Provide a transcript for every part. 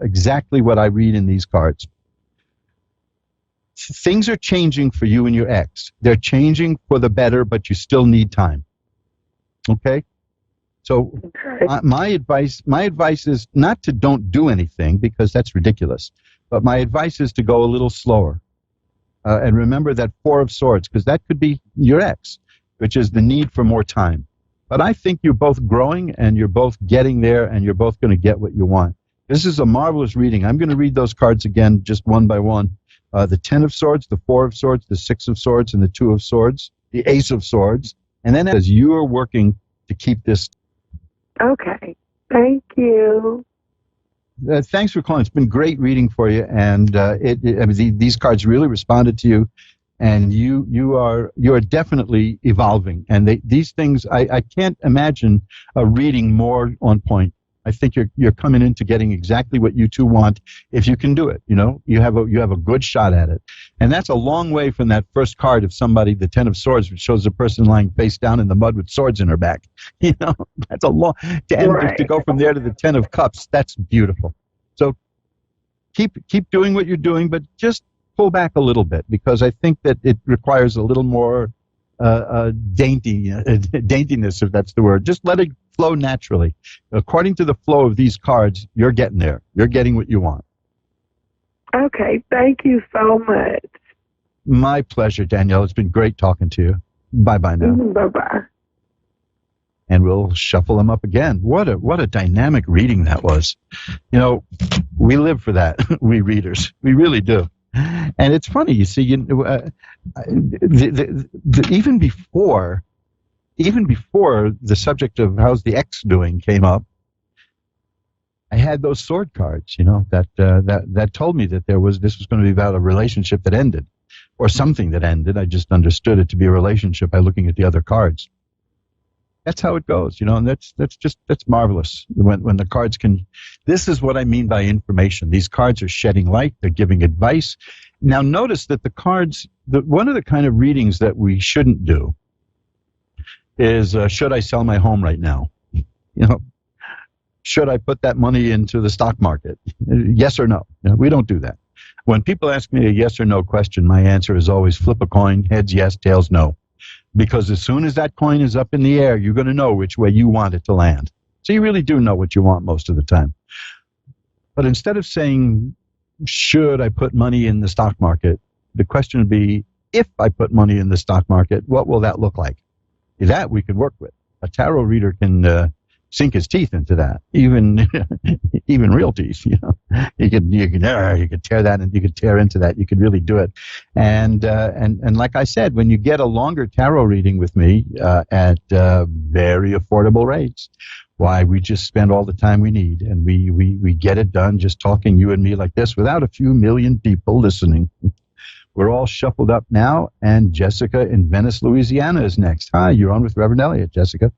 exactly what I read in these cards. Things are changing for you and your ex. They're changing for the better, but you still need time. Okay? So my advice is not to don't do anything, because that's ridiculous. But my advice is to go a little slower. And remember that Four of Swords, because that could be your ex, which is the need for more time. But I think you're both growing, and you're both getting there, and you're both going to get what you want. This is a marvelous reading. I'm going to read those cards again, just one by one. The Ten of Swords, the Four of Swords, the Six of Swords, and the Two of Swords, the Ace of Swords. And then as you are working to keep this. Okay. Thank you. Thanks for calling. It's been great reading for you, and these cards really responded to you, and you are definitely evolving. And these things, I can't imagine a reading more on point. I think you're coming into getting exactly what you two want if you can do it. You know, you have a good shot at it, and that's a long way from that first card of somebody, the Ten of Swords, which shows a person lying face down in the mud with swords in her back. You know, that's a long to go from there to the Ten of Cups. That's beautiful. So keep doing what you're doing, but just pull back a little bit, because I think that it requires a little more daintiness, if that's the word. Just let it flow naturally. According to the flow of these cards, you're getting there. You're getting what you want. Okay, thank you so much. My pleasure, Danielle. It's been great talking to you. Bye-bye now. Bye-bye. And we'll shuffle them up again. What a dynamic reading that was. You know, we live for that, we readers. We really do. And it's funny, you see, even before the subject of how's the ex doing came up, I had those sword cards, you know, that told me that this was going to be about a relationship that ended, or something that ended. I just understood it to be a relationship by looking at the other cards. That's how it goes, you know, and that's marvelous when the cards can. This is what I mean by information. These cards are shedding light. They're giving advice. Now, notice that the cards. One of the kind of readings that we shouldn't do is, should I sell my home right now? You know, should I put that money into the stock market? Yes or no? You know, we don't do that. When people ask me a yes or no question, my answer is always flip a coin, heads yes, tails no. Because as soon as that coin is up in the air, you're going to know which way you want it to land. So you really do know what you want most of the time. But instead of saying, should I put money in the stock market, the question would be, if I put money in the stock market, what will that look like? That we could work with. A tarot reader can sink his teeth into that, even real teeth. You know, you could tear that, and you could tear into that. You could really do it, and like I said, when you get a longer tarot reading with me at very affordable rates, why, we just spend all the time we need, and we get it done just talking, you and me, like this, without a few million people listening. We're all shuffled up now, and Jessica in Venice, Louisiana is next. Hi, you're on with Reverend Elliot, Jessica.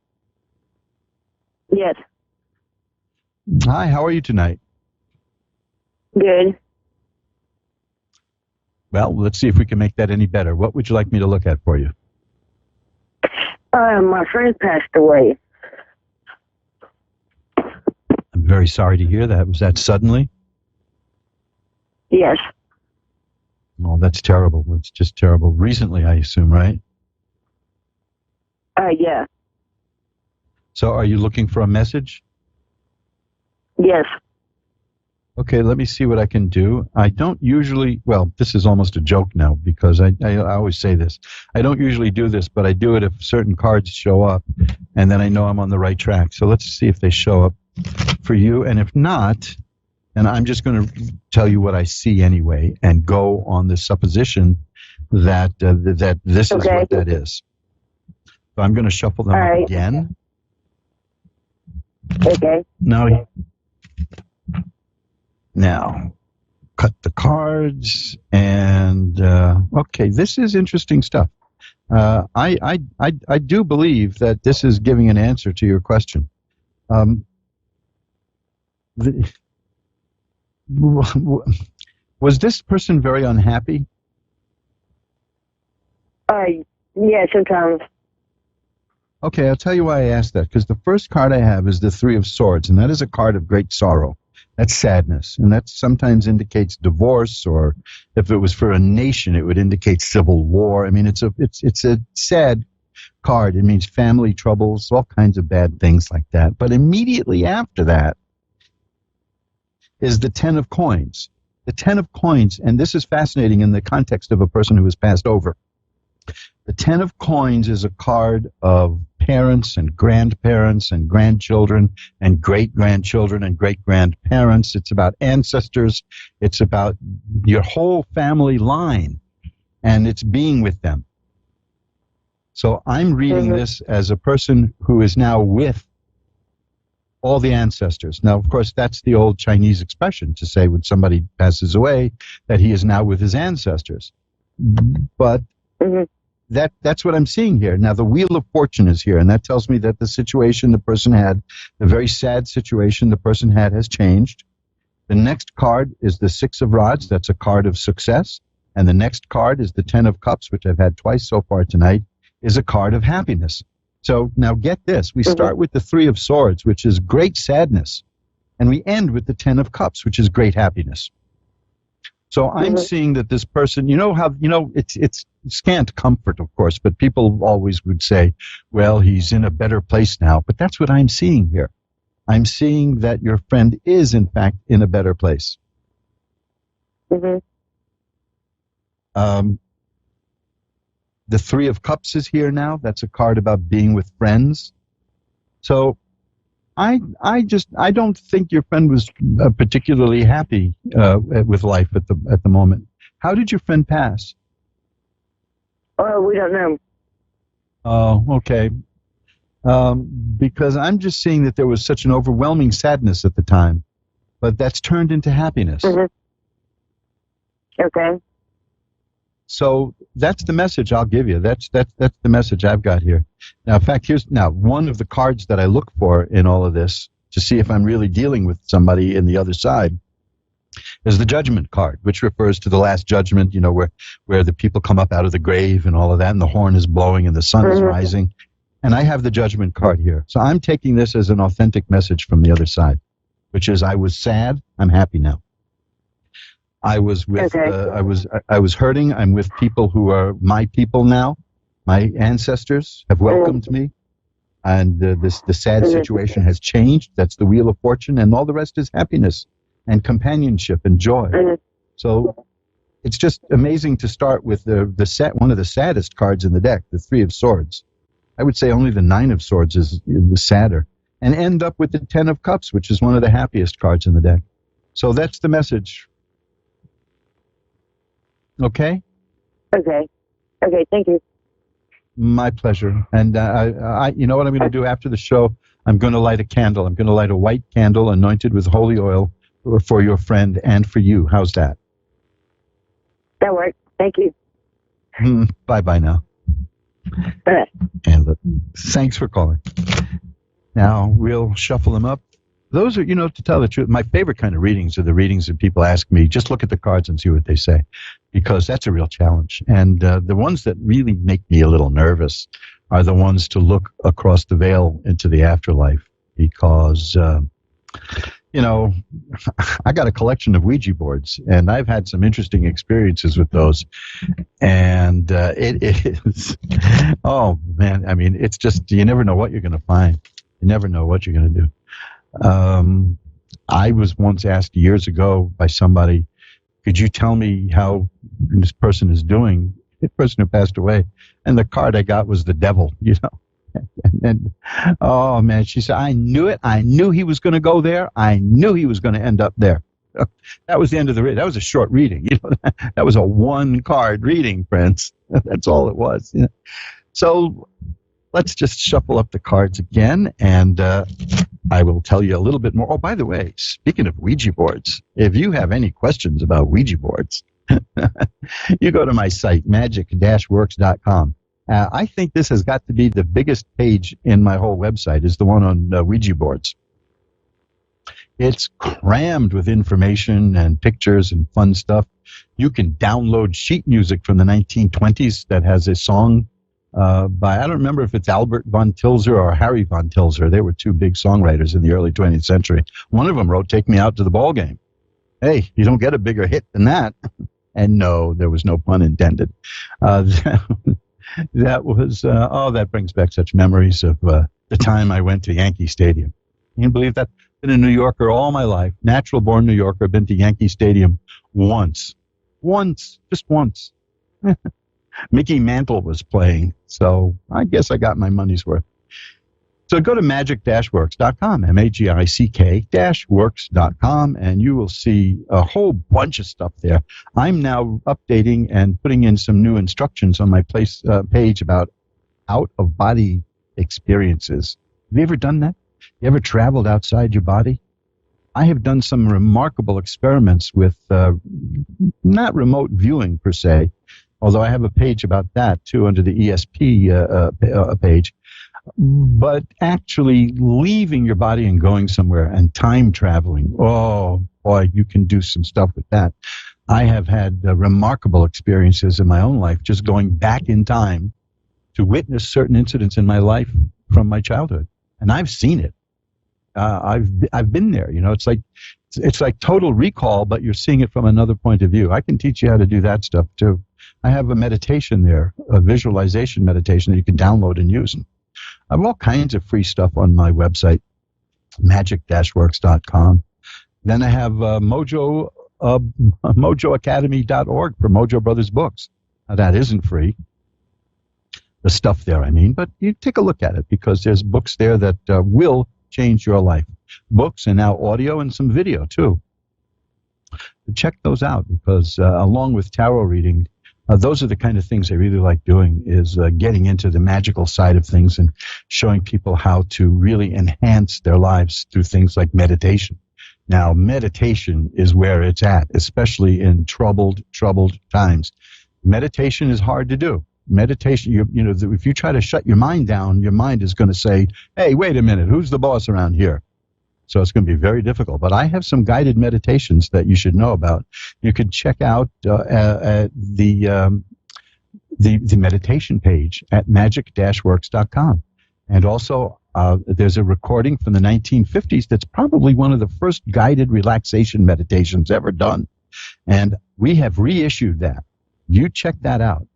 Yes. Hi, how are you tonight? Good. Well, let's see if we can make that any better. What would you like me to look at for you? My friend passed away. I'm very sorry to hear that. Was that suddenly? Yes. Oh, that's terrible. It's just terrible. Recently, I assume, right? Yeah. So are you looking for a message? Yes. Okay, let me see what I can do. I don't usually, well, this is almost a joke now, because I always say this. I don't usually do this, but I do it if certain cards show up, and then I know I'm on the right track. So let's see if they show up for you. And if not, and I'm just going to tell you what I see anyway, and go on the supposition that that this is what that is. So I'm going to shuffle them up again. Okay. Now, cut the cards, and okay, this is interesting stuff. I do believe that this is giving an answer to your question. Was this person very unhappy? Yeah, sometimes. Okay, I'll tell you why I asked that. Because the first card I have is the Three of Swords, and that is a card of great sorrow. That's sadness, and that sometimes indicates divorce, or if it was for a nation, it would indicate civil war. I mean, it's a sad card. It means family troubles, all kinds of bad things like that. But immediately after that is the Ten of Coins. The Ten of Coins, and this is fascinating in the context of a person who has passed over. The Ten of Coins is a card of parents and grandparents and grandchildren and great-grandchildren and great-grandparents. It's about ancestors. It's about your whole family line, and it's being with them. So I'm reading this as a person who is now with all the ancestors. Now, of course, that's the old Chinese expression to say when somebody passes away that he is now with his ancestors. But that's what I'm seeing here. Now, the Wheel of Fortune is here, and that tells me that the situation the person had, the very sad situation the person had, has changed. The next card is the Six of Rods. That's a card of success. And the next card is the Ten of Cups, which I've had twice so far tonight, is a card of happiness. So now get this. We start with the Three of Swords, which is great sadness, and we end with the Ten of Cups, which is great happiness. So I'm seeing that this person, it's scant comfort, of course, but people always would say, well, he's in a better place now. But that's what I'm seeing here. I'm seeing that your friend is, in fact, in a better place. The Three of Cups is here now. That's a card about being with friends. So I don't think your friend was particularly happy with life at the moment. How did your friend pass? Oh, we don't know. Oh, okay. Because I'm just seeing that there was such an overwhelming sadness at the time, but that's turned into happiness. Okay. So that's the message I'll give you. That's the message I've got here. Now, in fact, here's one of the cards that I look for in all of this to see if I'm really dealing with somebody in the other side is the Judgment card, which refers to the Last Judgment, where the people come up out of the grave and all of that, and the horn is blowing and the sun is rising. And I have the Judgment card here. So I'm taking this as an authentic message from the other side, which is I was sad, I'm happy now. I was with, I was hurting. I'm with people who are my people now. My ancestors have welcomed me, and the sad situation has changed. That's the Wheel of Fortune, and all the rest is happiness and companionship and joy. So it's just amazing to start with one of the saddest cards in the deck, the Three of Swords. I would say only the Nine of Swords is the sadder, and end up with the Ten of Cups, which is one of the happiest cards in the deck. So that's the message. Okay? Okay, thank you. My pleasure. And you know what I'm going to do after the show? I'm going to light a candle. I'm going to light a white candle anointed with holy oil for your friend and for you. How's that? That works. Thank you. Bye-bye now. Bye. And thanks for calling. Now, we'll shuffle them up. Those are, to tell the truth, my favorite kind of readings are the readings that people ask me, just look at the cards and see what they say, because that's a real challenge. And the ones that really make me a little nervous are the ones to look across the veil into the afterlife, because, I got a collection of Ouija boards, and I've had some interesting experiences with those. And it is, oh, man, I mean, it's just, you never know what you're going to find. You never know what you're going to do. I was once asked years ago by somebody, could you tell me how this person is doing? The person who passed away. And the card I got was the devil, And oh, man, she said, I knew it. I knew he was going to go there. I knew he was going to end up there. That was the end of the reading. That was a short reading. That was a one-card reading, friends. That's all it was. So let's just shuffle up the cards again, and I will tell you a little bit more. Oh, by the way, speaking of Ouija boards, if you have any questions about Ouija boards, you go to my site, magic-works.com. I think this has got to be the biggest page in my whole website, is the one on Ouija boards. It's crammed with information and pictures and fun stuff. You can download sheet music from the 1920s that has a song by, I don't remember if it's Albert von Tilzer or Harry von Tilzer. They were two big songwriters in the early 20th century. One of them wrote "Take Me Out to the Ball Game." Hey, you don't get a bigger hit than that. And no, there was no pun intended. That was, that brings back such memories of the time I went to Yankee Stadium. Can you believe that? Been a New Yorker all my life, natural-born New Yorker, been to Yankee Stadium once, just once. Mickey Mantle was playing, so I guess I got my money's worth. So go to magic-works.com, magick-works.com, and you will see a whole bunch of stuff there. I'm now updating and putting in some new instructions on my page about out-of-body experiences. Have you ever done that? You ever traveled outside your body? I have done some remarkable experiments with not remote viewing per se, although I have a page about that too under the ESP page. But actually leaving your body and going somewhere and time traveling, oh boy, you can do some stuff with that. I have had remarkable experiences in my own life just going back in time to witness certain incidents in my life from my childhood, and I've seen it. I've been there. It's like Total Recall, but you're seeing it from another point of view. I can teach you how to do that stuff too. I have a meditation there, a visualization meditation that you can download and use. I have all kinds of free stuff on my website, magic-works.com. Then I have mojoacademy.org for Mojo Brothers books. Now, that isn't free. The stuff there, I mean, but you take a look at it because there's books there that will change your life. Books and now audio and some video too. Check those out because along with tarot reading, those are the kind of things I really like doing, is getting into the magical side of things and showing people how to really enhance their lives through things like meditation. Now, meditation is where it's at, especially in troubled times. Meditation is hard to do. Meditation, if you try to shut your mind down, your mind is going to say, hey, wait a minute, who's the boss around here? So it's going to be very difficult. But I have some guided meditations that you should know about. You can check out the meditation page at magic-works.com. And also, there's a recording from the 1950s that's probably one of the first guided relaxation meditations ever done. And we have reissued that. You check that out.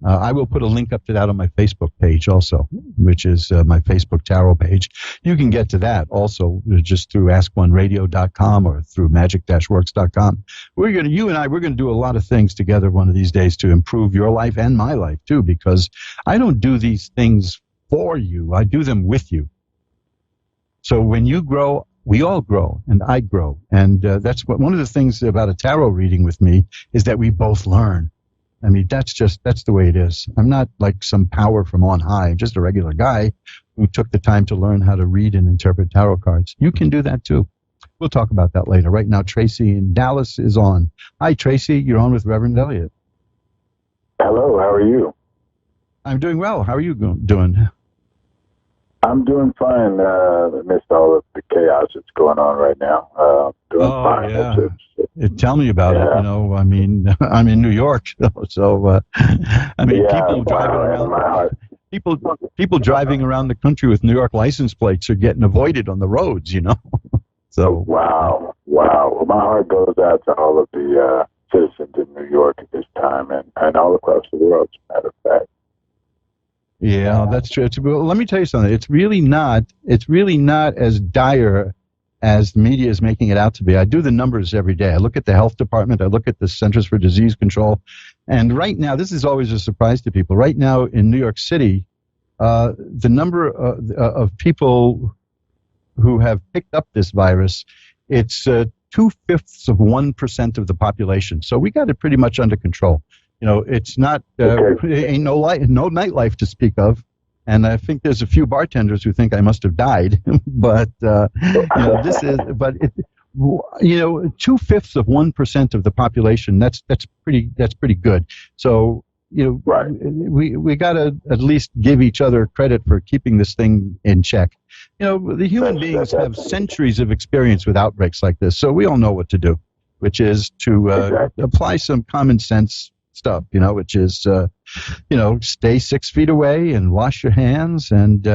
I will put a link up to that on my Facebook page also, which is my Facebook tarot page. You can get to that also just through askoneradio.com or through magic-works.com. You and I, we're going to do a lot of things together one of these days to improve your life and my life too, because I don't do these things for you. I do them with you. So when you grow, we all grow, and I grow. And that's one of the things about a tarot reading with me is that we both learn. I mean, that's the way it is. I'm not like some power from on high. I'm just a regular guy who took the time to learn how to read and interpret tarot cards. You can do that too. We'll talk about that later. Right now, Tracy in Dallas is on. Hi, Tracy. You're on with Reverend Elliot. Hello. How are you? I'm doing well. How are you doing? I'm doing fine. Amidst all of the chaos that's going on right now. Doing fine. Yeah. Tell me about it. I mean, I'm in New York, so people driving around. People driving around the country with New York license plates are getting avoided on the roads. So wow. Well, my heart goes out to all of the citizens in New York at this time, and all across the world, as a matter of fact. Yeah, that's true. Well, let me tell you something. It's really not as dire as the media is making it out to be. I do the numbers every day. I look at the health department. I look at the Centers for Disease Control. And right now, this is always a surprise to people. Right now in New York City, the number of people who have picked up this virus, it's 2/5 of the population. So we got it pretty much under control. It's not, ain't no nightlife to speak of. And I think there's a few bartenders who think I must have died. But, this is, but, 2/5 of the population, that's pretty good. So, right. we got to at least give each other credit for keeping this thing in check. The human beings have centuries of experience with outbreaks like this. So we all know what to do, which is to apply some common sense stuff, which is, stay 6 feet away and wash your hands and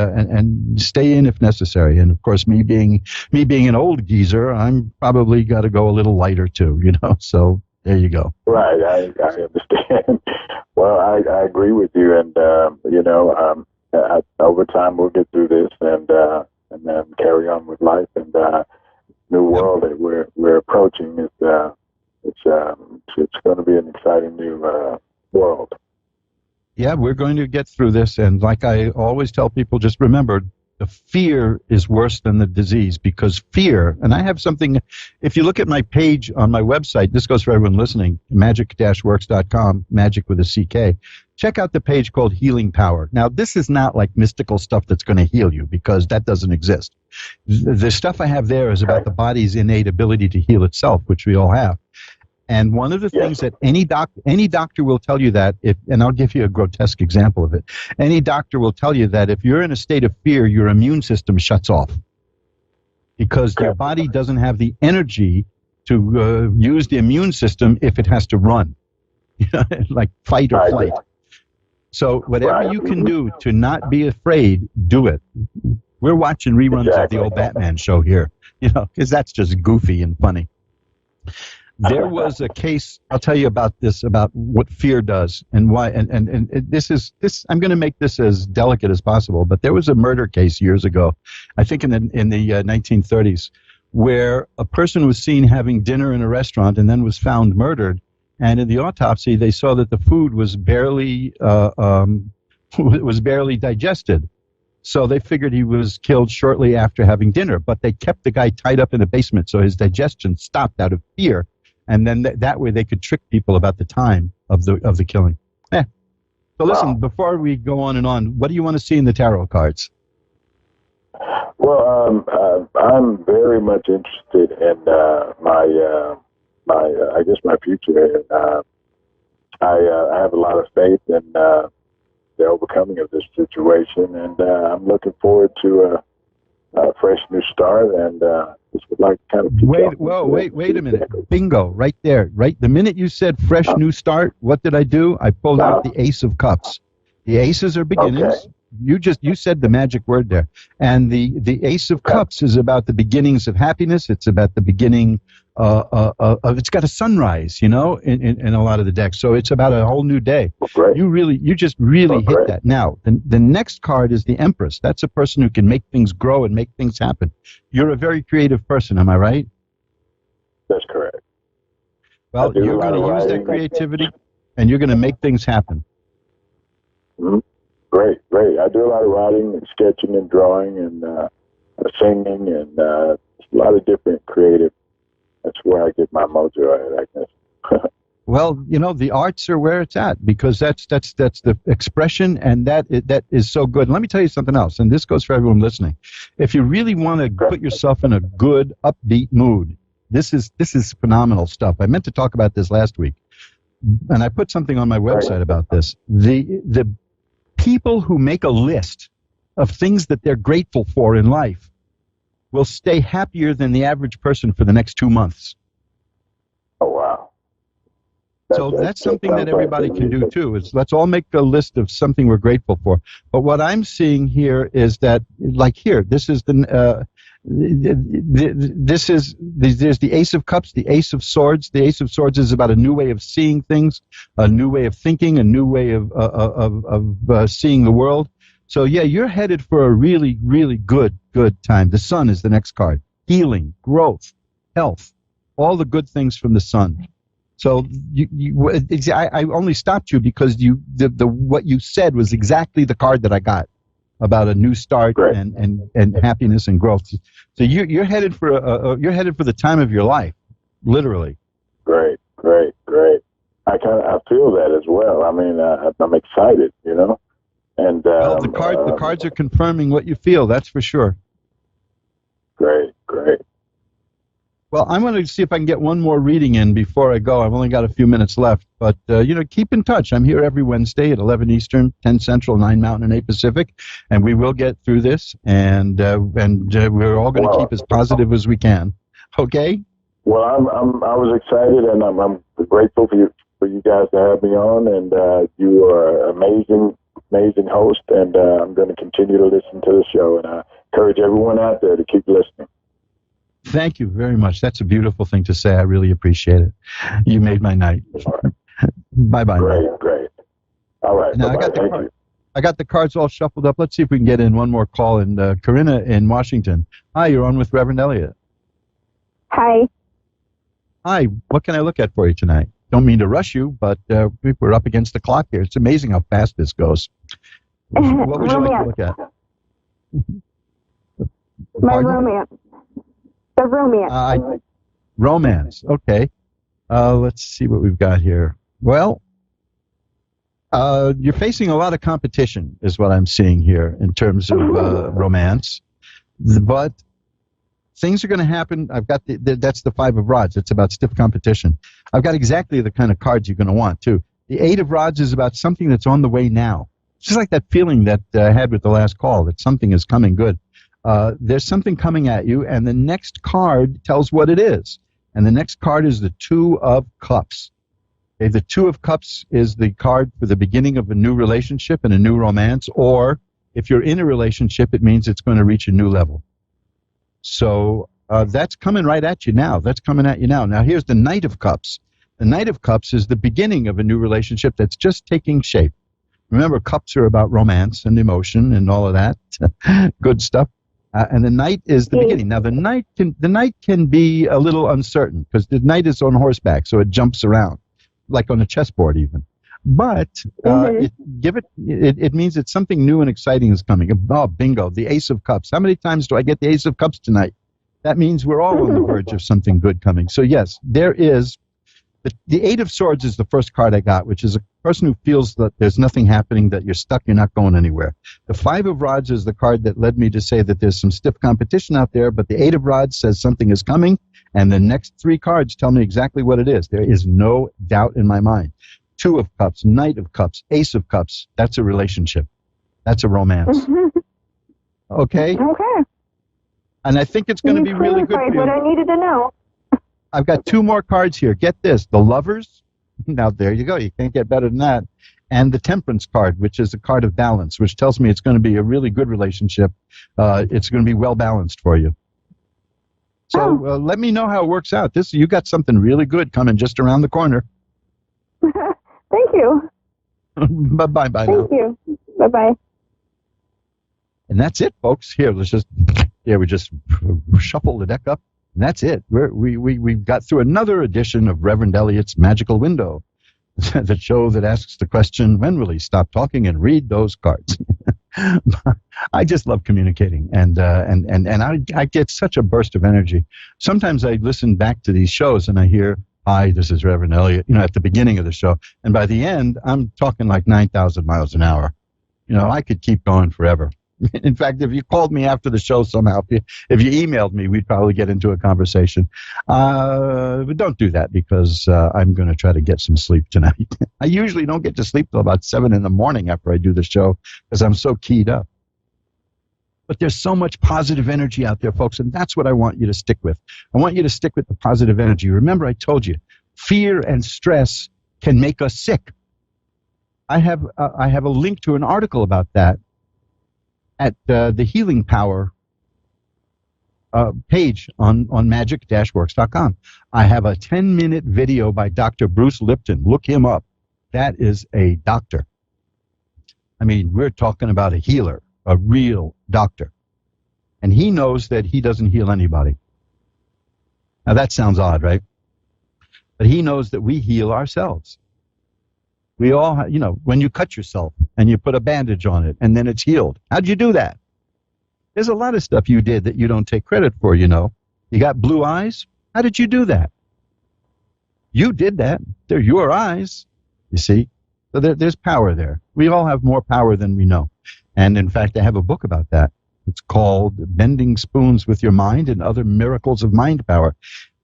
stay in if necessary. And of course, me being an old geezer, I'm probably got to go a little lighter too, So there you go. Right, I understand. Well, I agree with you, and over time we'll get through this and then carry on with life. And new world that we're approaching is it's going to be an exciting new world. Yeah, we're going to get through this, and like I always tell people, just remember, the fear is worse than the disease, because fear, and I have something, if you look at my page on my website, this goes for everyone listening, magic-works.com, magic with a CK, check out the page called Healing Power. Now, this is not like mystical stuff that's going to heal you, because that doesn't exist. The stuff I have there is about the body's innate ability to heal itself, which we all have. And one of the things that any doctor will tell you that, and I'll give you a grotesque example of it, any doctor will tell you that if you're in a state of fear, your immune system shuts off because your body doesn't have the energy to use the immune system if it has to run, like fight or flight. So whatever you can do to not be afraid, do it. We're watching reruns of the old Batman show here, because that's just goofy and funny. There was a case, I'll tell you about this, about what fear does and why, and this, I'm going to make this as delicate as possible, but there was a murder case years ago, I think in the 1930s, where a person was seen having dinner in a restaurant and then was found murdered, and in the autopsy they saw that the food was barely digested. So they figured he was killed shortly after having dinner, but they kept the guy tied up in the basement so his digestion stopped out of fear. And then that way they could trick people about the time of the killing. So listen, before we go on and on, what do you want to see in the tarot cards? Well, I'm very much interested in my future. I have a lot of faith in the overcoming of this situation, and I'm looking forward to a fresh new start, and just would like to kind of wait a minute. Bingo, right there. Right, the minute you said fresh new start, what did I do? I pulled out the Ace of Cups. The aces are beginnings. Okay. You said the magic word there. And the Ace of Cups is about the beginnings of happiness. It's about the beginning it's got a sunrise, in a lot of the decks. So it's about a whole new day. Great. You just really hit that. Now, the next card is the Empress. That's a person who can make things grow and make things happen. You're a very creative person, am I right? That's correct. Well, you're going to use that creativity and you're going to make things happen. Mm-hmm. Great. I do a lot of writing and sketching and drawing and singing and a lot of different creative. That's where I get my mojo at, I guess. Well, the arts are where it's at, because that's the expression, and that is so good. And let me tell you something else, and this goes for everyone listening. If you really want to put yourself in a good, upbeat mood, this is phenomenal stuff. I meant to talk about this last week, and I put something on my website about this. The people who make a list of things that they're grateful for in life will stay happier than the average person for the next 2 months. Oh, wow. So that's something that everybody can do too, is let's all make a list of something we're grateful for. But what I'm seeing here is that, like here, there's the Ace of Cups, the Ace of Swords. The Ace of Swords is about a new way of seeing things, a new way of thinking, a new way of seeing the world. So yeah, you're headed for a really, really good time. The Sun is the next card. Healing, growth, health, all the good things from the Sun. So I only stopped you because what you said was exactly the card that I got about a new start and happiness and growth. So you're headed for the time of your life, literally. Great. I feel that as well. I mean, I'm excited, And well, the cards are confirming what you feel. That's for sure. Great. Well, I'm going to see if I can get one more reading in before I go. I've only got a few minutes left, but keep in touch. I'm here every Wednesday at 11 Eastern, 10 Central, 9 Mountain, and 8 Pacific, and we will get through this. And we're all going to keep as positive as we can. Okay. Well, I was excited, and I'm grateful for you guys to have me on, and you are an amazing host, and I'm going to continue to listen to the show, and I encourage everyone out there to keep listening. Thank you very much. That's a beautiful thing to say. I really appreciate it. You made my night. Bye-bye. Great. All right. Now, I got the cards all shuffled up. Let's see if we can get in one more call. And Corinna in Washington. Hi, you're on with Reverend Elliott. Hi. Hi, what can I look at for you tonight? Don't mean to rush you, but we're up against the clock here. It's amazing how fast this goes. What would you like to look at? My romance. The romance. Romance, okay. Let's see what we've got here. Well, you're facing a lot of competition, is what I'm seeing here in terms of romance. But things are going to happen. I've got that's the 5 of rods. It's about stiff competition. I've got exactly the kind of cards you're going to want, too. The 8 of rods is about something that's on the way now. It's just like that feeling that I had with the last call, that something is coming good. There's something coming at you, and the next card tells what it is. And the next card is the 2 of Cups. Okay, the 2 of Cups is the card for the beginning of a new relationship and a new romance, or if you're in a relationship, it means it's going to reach a new level. So that's coming right at you now. Now, here's the Knight of Cups. The Knight of Cups is the beginning of a new relationship that's just taking shape. Remember, cups are about romance and emotion and all of that good stuff. And the Knight is the beginning. Now, the Knight can be a little uncertain because the Knight is on horseback, so it jumps around, like on a chessboard even. But it means that something new and exciting is coming. Oh, bingo, the Ace of Cups. How many times do I get the Ace of Cups tonight? That means we're all on the verge of something good coming. So, yes, there is. The 8 of Swords is the first card I got, which is a person who feels that there's nothing happening, that you're stuck, you're not going anywhere. The 5 of Rods is the card that led me to say that there's some stiff competition out there, but the 8 of Rods says something is coming, and the next 3 cards tell me exactly what it is. There is no doubt in my mind. 2 of Cups, Knight of Cups, Ace of Cups, that's a relationship. That's a romance. Okay? Okay. And I think it's going to be really good for you. What I needed to know. I've got 2 more cards here. Get this. The Lovers. Now, there you go. You can't get better than that. And the Temperance card, which is a card of balance, which tells me it's going to be a really good relationship. It's going to be well balanced for you. So let me know how it works out. You got something really good coming just around the corner. Thank you. Bye-bye now. Thank you. Bye-bye. And that's it, folks. Here, we just shuffle the deck up. And that's it. We've got through another edition of Reverend Elliott's Magical Window, the show that asks the question, when will he stop talking and read those cards? I just love communicating, and I get such a burst of energy. Sometimes I listen back to these shows and I hear, hi, this is Reverend Elliott, at the beginning of the show. And by the end, I'm talking like 9,000 miles an hour. I could keep going forever. In fact, if you called me after the show somehow, if you emailed me, we'd probably get into a conversation. But don't do that because I'm going to try to get some sleep tonight. I usually don't get to sleep till about 7 in the morning after I do the show because I'm so keyed up. But there's so much positive energy out there, folks, and that's what I want you to stick with. I want you to stick with the positive energy. Remember, I told you, fear and stress can make us sick. I have a link to an article about that at the Healing Power page on magic-works.com. I have a 10-minute video by Dr. Bruce Lipton. Look him up. That is a doctor. I mean, we're talking about a healer, a real doctor. And he knows that he doesn't heal anybody. Now, that sounds odd, right? But he knows that we heal ourselves. We all, when you cut yourself and you put a bandage on it and then it's healed. How'd you do that? There's a lot of stuff you did that you don't take credit for, You got blue eyes? How did you do that? You did that. They're your eyes, you see. So there's power there. We all have more power than we know. And in fact, I have a book about that. It's called Bending Spoons with Your Mind and Other Miracles of Mind Power.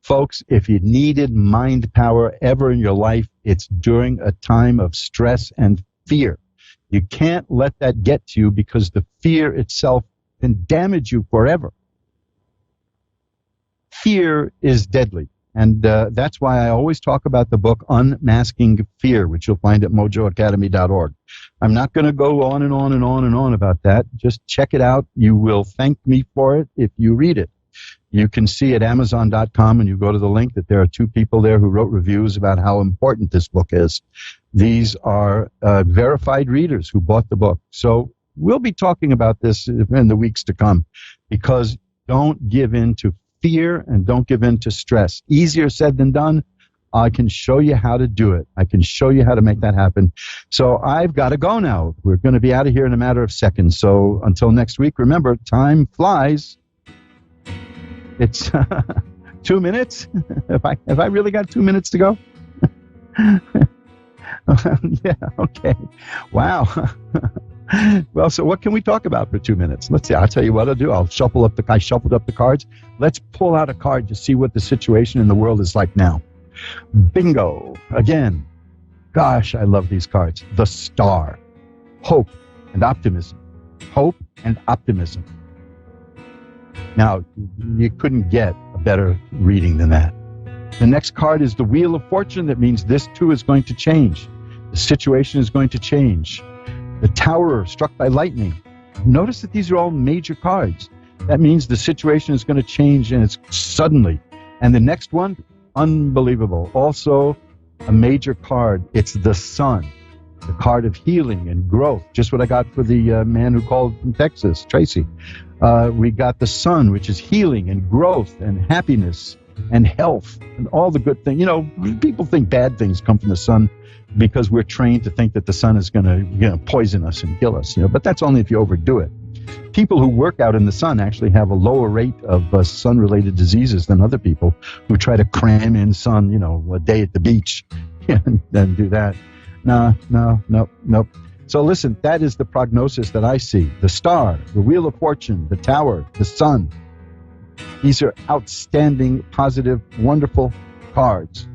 Folks, if you needed mind power ever in your life, it's during a time of stress and fear. You can't let that get to you because the fear itself can damage you forever. Fear is deadly, And that's why I always talk about the book Unmasking Fear, which you'll find at mojoacademy.org. I'm not going to go on and on and on and on about that. Just check it out. You will thank me for it if you read it. You can see at Amazon.com, and you go to the link, that there are 2 people there who wrote reviews about how important this book is. These are verified readers who bought the book. So we'll be talking about this in the weeks to come, because don't give in to fear and don't give in to stress. Easier said than done. I can show you how to do it. I can show you how to make that happen. So I've got to go now. We're going to be out of here in a matter of seconds. So until next week, remember, time flies. It's 2 minutes. Have I really got 2 minutes to go? Yeah, okay. Wow. Well, so what can we talk about for 2 minutes? Let's see. I'll tell you what I'll do. I shuffled up the cards. Let's pull out a card to see what the situation in the world is like now. Bingo. Again. Gosh, I love these cards. The Star. Hope and optimism. Hope and optimism. Now, you couldn't get a better reading than that. The next card is the Wheel of Fortune. That means this too is going to change. The situation is going to change. The Tower struck by lightning. Notice that these are all major cards. That means the situation is going to change, and it's suddenly. And the next one, unbelievable. Also a major card. It's the Sun, the card of healing and growth. Just what I got for the man who called from Texas, Tracy. We got the Sun, which is healing and growth and happiness and health and all the good things. You know, people think bad things come from the sun because we're trained to think that the sun is going to poison us and kill us. But that's only if you overdo it. People who work out in the sun actually have a lower rate of sun-related diseases than other people who try to cram in sun, a day at the beach and then do that. No. So listen, that is the prognosis that I see. The Star, the Wheel of Fortune, the Tower, the Sun. These are outstanding, positive, wonderful cards.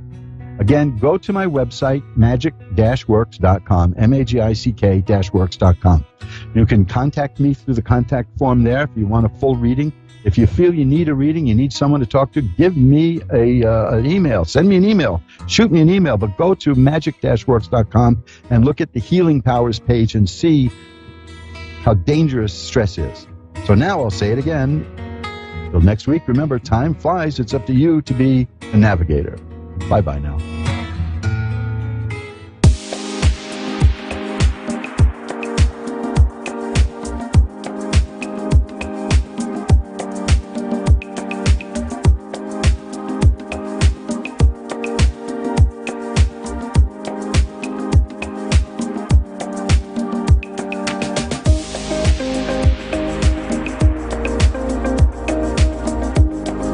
Again, go to my website, magic-works.com, magic-works.com. You can contact me through the contact form there if you want a full reading. If you feel you need a reading, you need someone to talk to, give me an email. Send me an email. Shoot me an email. But go to magic-works.com and look at the Healing Powers page and see how dangerous stress is. So now I'll say it again. Till next week, remember, time flies. It's up to you to be a navigator. Bye-bye now.